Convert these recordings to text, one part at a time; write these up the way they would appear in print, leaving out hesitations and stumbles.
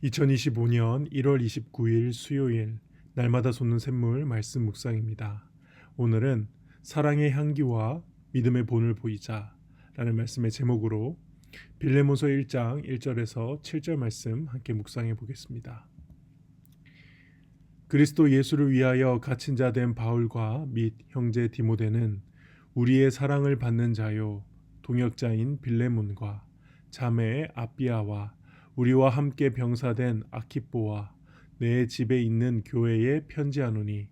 2025년 1월 29일 수요일 날마다 솟는 샘물 말씀 묵상입니다. 오늘은 사랑의 향기와 믿음의 본을 보이자 라는 말씀의 제목으로 빌레몬서 1장 1절에서 7절 말씀 함께 묵상해 보겠습니다. 그리스도 예수를 위하여 갇힌 자 된 바울과 및 형제 디모데는 우리의 사랑을 받는 자요 동역자인 빌레몬과 자매 아비아와 우리와 함께 병사된 아키뽀와 내 집에 있는 교회에 편지하노니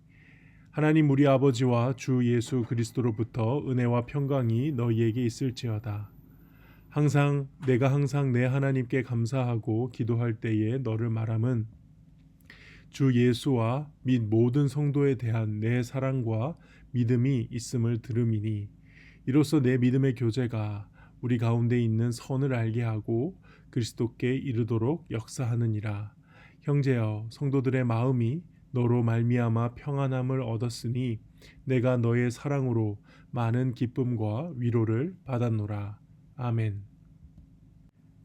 하나님 우리 아버지와 주 예수 그리스도로부터 은혜와 평강이 너희에게 있을지어다. 내가 항상 내 하나님께 감사하고 기도할 때에 너를 말함은 주 예수와 및 모든 성도에 대한 내 사랑과 믿음이 있음을 들음이니 이로써 내 믿음의 교제가 우리 가운데 있는 선을 알게 하고 그리스도께 이르도록 역사하느니라. 형제여, 성도들의 마음이 너로 말미암아 평안함을 얻었으니 내가 너의 사랑으로 많은 기쁨과 위로를 받았노라. 아멘.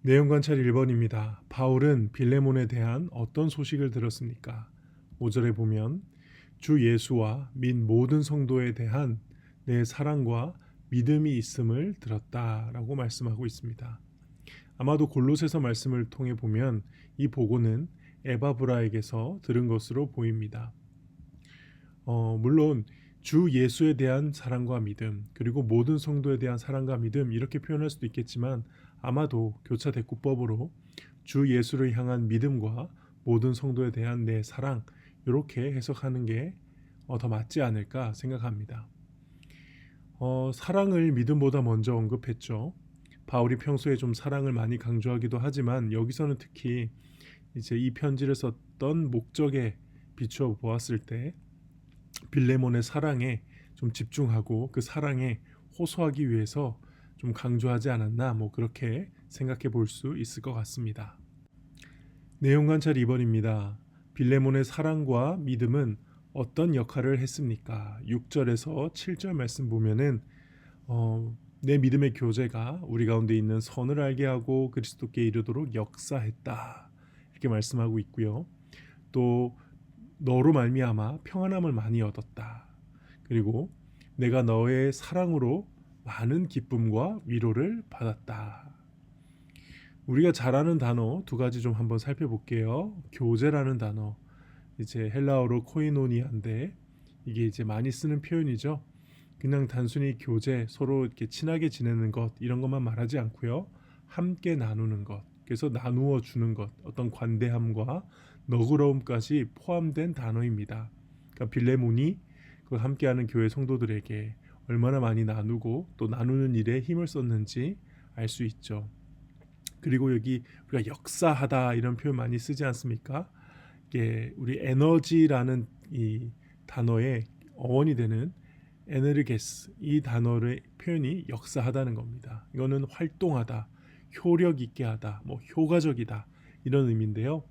내용 관찰 1번입니다. 바울은 빌레몬에 대한 어떤 소식을 들었습니까? 5절에 보면 주 예수와 및 모든 성도에 대한 내 사랑과 믿음이 있음을 들었다라고 말씀하고 있습니다. 아마도 골로새서 말씀을 통해 보면 이 보고는 에바브라에게서 들은 것으로 보입니다. 물론 주 예수에 대한 사랑과 믿음, 그리고 모든 성도에 대한 사랑과 믿음 이렇게 표현할 수도 있겠지만 아마도 교차 대꾸법으로 주 예수를 향한 믿음과 모든 성도에 대한 내 사랑 이렇게 해석하는 게 더 맞지 않을까 생각합니다. 사랑을 믿음보다 먼저 언급했죠. 바울이 평소에 좀 사랑을 많이 강조하기도 하지만 여기서는 특히 이제 이 편지를 썼던 목적에 비추어 보았을 때 빌레몬의 사랑에 좀 집중하고 그 사랑에 호소하기 위해서 좀 강조하지 않았나 그렇게 생각해 볼 수 있을 것 같습니다. 내용 관찰 2번입니다. 빌레몬의 사랑과 믿음은 어떤 역할을 했습니까? 6절에서 7절 말씀 보면은 내 믿음의 교제가 우리 가운데 있는 선을 알게 하고 그리스도께 이르도록 역사했다 이렇게 말씀하고 있고요. 또 너로 말미암아 평안함을 많이 얻었다. 그리고 내가 너의 사랑으로 많은 기쁨과 위로를 받았다. 우리가 잘 아는 단어 두 가지 좀 한번 살펴볼게요. 교제라는 단어, 이제 헬라어로 코이노니아인데 이게 이제 많이 쓰는 표현이죠. 그냥 단순히 교제, 서로 이렇게 친하게 지내는 것 이런 것만 말하지 않고요. 함께 나누는 것, 그래서 나누어 주는 것, 어떤 관대함과 너그러움까지 포함된 단어입니다. 그러니까 빌레몬이 그 함께하는 교회 성도들에게 얼마나 많이 나누고 또 나누는 일에 힘을 썼는지 알 수 있죠. 그리고 여기 우리가 역사하다 이런 표현 많이 쓰지 않습니까? 이게 우리 에너지라는 이 단어의 어원이 되는 에네르게스 이 단어의 표현이 역사하다는 겁니다. 이거는 활동하다, 효력 있게 하다, 효과적이다 이런 의미인데요.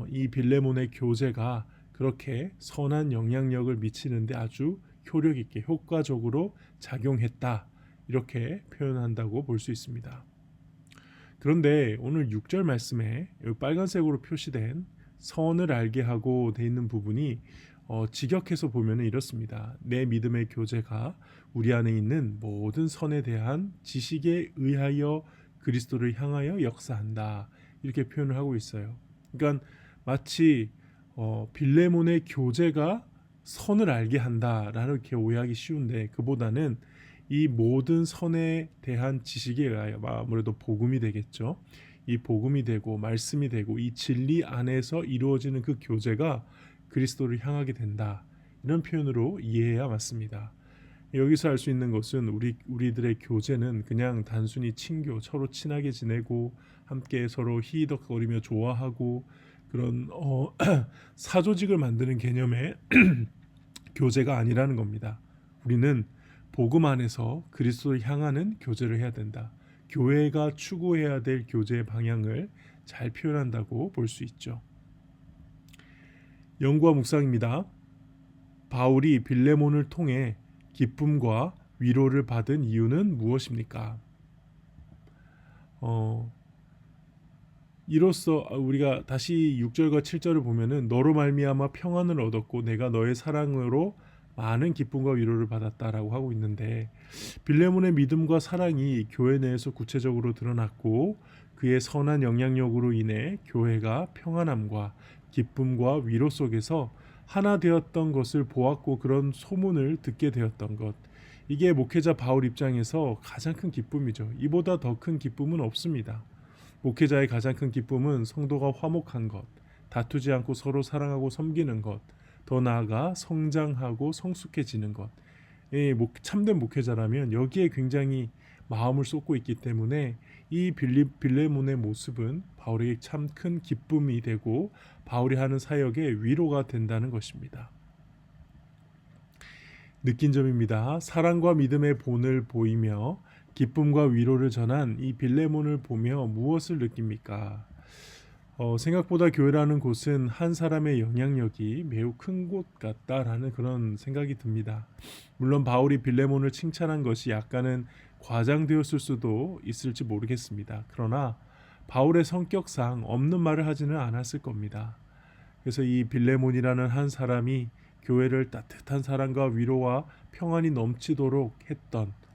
이 빌레몬의 교제가 그렇게 선한 영향력을 미치는데 아주 효력 있게 효과적으로 작용했다 이렇게 표현한다고 볼 수 있습니다. 그런데 오늘 6절 말씀에 빨간색으로 표시된 선을 알게 하고 돼 있는 부분이 직역해서 보면 이렇습니다. 내 믿음의 교제가 우리 안에 있는 모든 선에 대한 지식에 의하여 그리스도를 향하여 역사한다 이렇게 표현을 하고 있어요. 그러니까 마치 빌레몬의 교제가 선을 알게 한다라는 이렇게 오해하기 쉬운데 그보다는 이 모든 선에 대한 지식에 의하여 아무래도 복음이 되겠죠. 이 복음이 되고 말씀이 되고 이 진리 안에서 이루어지는 그 교제가 그리스도를 향하게 된다. 이런 표현으로 이해해야 맞습니다. 여기서 알 수 있는 것은 우리들의 교제는 그냥 단순히 친교, 서로 친하게 지내고 함께 서로 희덕거리며 좋아하고 그런 사조직을 만드는 개념의 교제가 아니라는 겁니다. 우리는 복음 안에서 그리스도를 향하는 교제를 해야 된다. 교회가 추구해야 될 교제의 방향을 잘 표현한다고 볼 수 있죠. 연구와 묵상입니다. 바울이 빌레몬을 통해 기쁨과 위로를 받은 이유는 무엇입니까? 이로써 우리가 다시 6절과 7절을 보면은 너로 말미암아 평안을 얻었고 내가 너의 사랑으로 많은 기쁨과 위로를 받았다라고 하고 있는데 빌레몬의 믿음과 사랑이 교회 내에서 구체적으로 드러났고 그의 선한 영향력으로 인해 교회가 평안함과 기쁨과 위로 속에서 하나 되었던 것을 보았고 그런 소문을 듣게 되었던 것. 이게 목회자 바울 입장에서 가장 큰 기쁨이죠. 이보다 더 큰 기쁨은 없습니다. 목회자의 가장 큰 기쁨은 성도가 화목한 것, 다투지 않고 서로 사랑하고 섬기는 것, 더 나아가 성장하고 성숙해지는 것. 참된 목회자라면 여기에 굉장히 마음을 쏟고 있기 때문에 이 빌레몬의 모습은 바울에게 참 큰 기쁨이 되고 바울이 하는 사역의 위로가 된다는 것입니다. 느낀 점입니다. 사랑과 믿음의 본을 보이며 기쁨과 위로를 전한 이 빌레몬을 보며 무엇을 느낍니까? 생각보다 교회라는 곳은 한 사람의 영향력이 매우 큰 곳 같다라는 그런 생각이 듭니다. 물론 바울이 빌레몬을 칭찬한 것이 약간은 과장되었을 수도 있을지 모르겠습니다. 그러나 바울의 성격상 없는 말을 하지는 않았을 겁니다. 그래서 이 빌레몬이라는 한 사람이 교회를 따뜻한 사랑과 위로와 평안이 넘치도록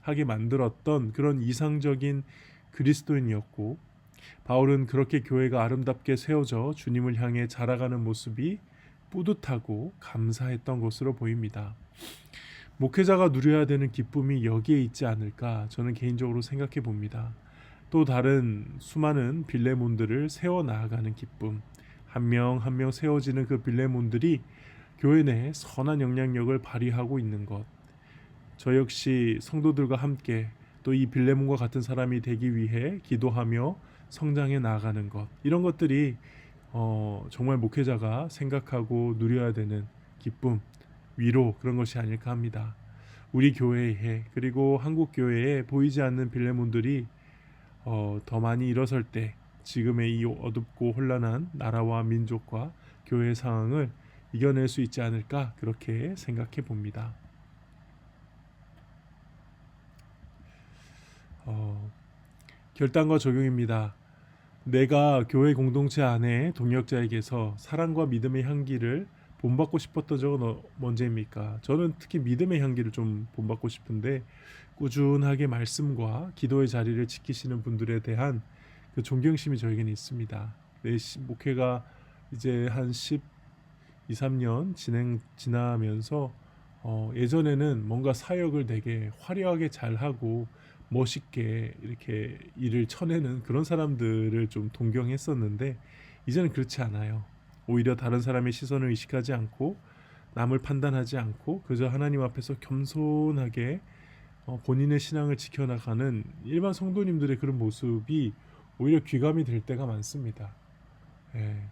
하게 만들었던 그런 이상적인 그리스도인이었고 바울은 그렇게 교회가 아름답게 세워져 주님을 향해 자라가는 모습이 뿌듯하고 감사했던 것으로 보입니다. 목회자가 누려야 되는 기쁨이 여기에 있지 않을까 저는 개인적으로 생각해 봅니다. 또 다른 수많은 빌레몬들을 세워 나아가는 기쁨, 한 명 한 명 세워지는 그 빌레몬들이 교회 내에 선한 영향력을 발휘하고 있는 것. 저 역시 성도들과 함께 또 이 빌레몬과 같은 사람이 되기 위해 기도하며 성장해 나아가는 것. 이런 것들이 정말 목회자가 생각하고 누려야 되는 기쁨, 위로 그런 것이 아닐까 합니다. 우리 교회에 그리고 한국 교회에 보이지 않는 빌레몬들이 더 많이 일어설 때 지금의 이 어둡고 혼란한 나라와 민족과 교회의 상황을 이겨낼 수 있지 않을까 그렇게 생각해 봅니다. 결단과 적용입니다. 내가 교회 공동체 안에 동역자에게서 사랑과 믿음의 향기를 본받고 싶었던 적은 언제입니까? 저는 특히 믿음의 향기를 좀 본받고 싶은데 꾸준하게 말씀과 기도의 자리를 지키시는 분들에 대한 그 존경심이 저에게는 있습니다. 내 목회가 이제 한 12, 3년 지나면서 예전에는 뭔가 사역을 되게 화려하게 잘하고 멋있게 이렇게 일을 쳐내는 그런 사람들을 좀 동경했었는데 이제는 그렇지 않아요. 오히려 다른 사람의 시선을 의식하지 않고 남을 판단하지 않고 그저 하나님 앞에서 겸손하게 본인의 신앙을 지켜나가는 일반 성도님들의 그런 모습이 오히려 귀감이 될 때가 많습니다.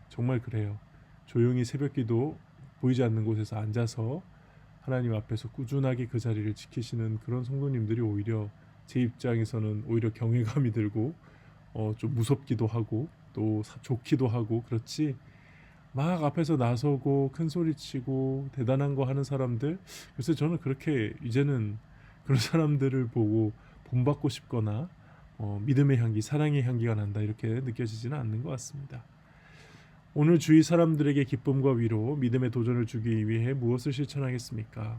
정말 그래요. 조용히 새벽기도 보이지 않는 곳에서 앉아서 하나님 앞에서 꾸준하게 그 자리를 지키시는 그런 성도님들이 오히려 제 입장에서는 오히려 경외감이 들고 좀 무섭기도 하고 또 좋기도 하고 그렇지 막 앞에서 나서고 큰 소리치고 대단한 거 하는 사람들 그래서 저는 그렇게 이제는 그런 사람들을 보고 본받고 싶거나 믿음의 향기, 사랑의 향기가 난다 이렇게 느껴지지는 않는 것 같습니다. 오늘 주위 사람들에게 기쁨과 위로, 믿음의 도전을 주기 위해 무엇을 실천하겠습니까?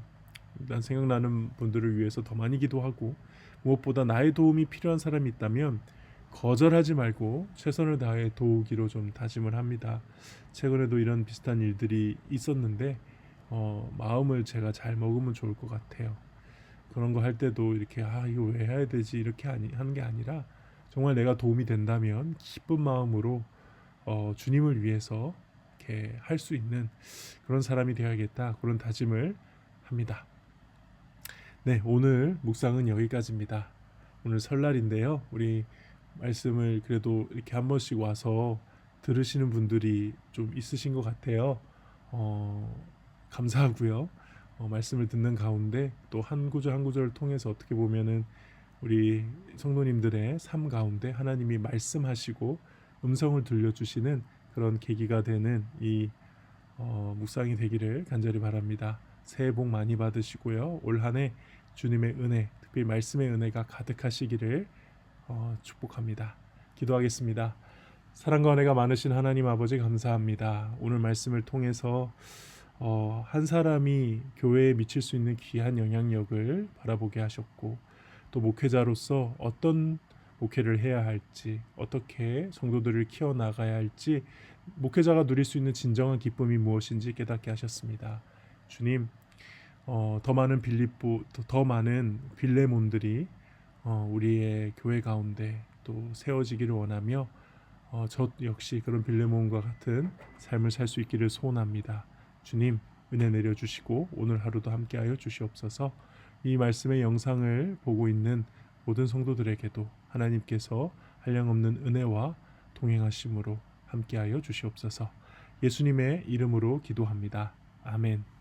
일단 생각나는 분들을 위해서 더 많이 기도하고 무엇보다 나의 도움이 필요한 사람이 있다면 거절하지 말고 최선을 다해 도우기로 좀 다짐을 합니다. 최근에도 이런 비슷한 일들이 있었는데 마음을 제가 잘 먹으면 좋을 것 같아요. 그런 거 할 때도 이렇게 이거 왜 해야 되지 이렇게 하는 게 아니라 정말 내가 도움이 된다면 기쁜 마음으로 주님을 위해서 이렇게 할 수 있는 그런 사람이 되어야겠다 그런 다짐을 합니다. 네, 오늘 묵상은 여기까지입니다. 오늘 설날인데요. 우리 말씀을 그래도 이렇게 한 번씩 와서 들으시는 분들이 좀 있으신 것 같아요. 감사하고요. 말씀을 듣는 가운데 또 한 구절 한 구절을 통해서 어떻게 보면은 우리 성도님들의 삶 가운데 하나님이 말씀하시고 음성을 들려주시는 그런 계기가 되는 이 묵상이 되기를 간절히 바랍니다. 새해 복 많이 받으시고요. 올 한 해 주님의 은혜, 특별히 말씀의 은혜가 가득하시기를 축복합니다. 기도하겠습니다. 사랑과 은혜가 많으신 하나님 아버지 감사합니다. 오늘 말씀을 통해서 한 사람이 교회에 미칠 수 있는 귀한 영향력을 바라보게 하셨고 또 목회자로서 어떤 목회를 해야 할지 어떻게 성도들을 키워나가야 할지 목회자가 누릴 수 있는 진정한 기쁨이 무엇인지 깨닫게 하셨습니다. 주님 더 많은 빌레몬들이 우리의 교회 가운데 또 세워지기를 원하며 저 역시 그런 빌레몬과 같은 삶을 살 수 있기를 소원합니다. 주님 은혜 내려주시고 오늘 하루도 함께하여 주시옵소서. 이 말씀의 영상을 보고 있는 모든 성도들에게도 하나님께서 한량없는 은혜와 동행하심으로 함께하여 주시옵소서. 예수님의 이름으로 기도합니다. 아멘.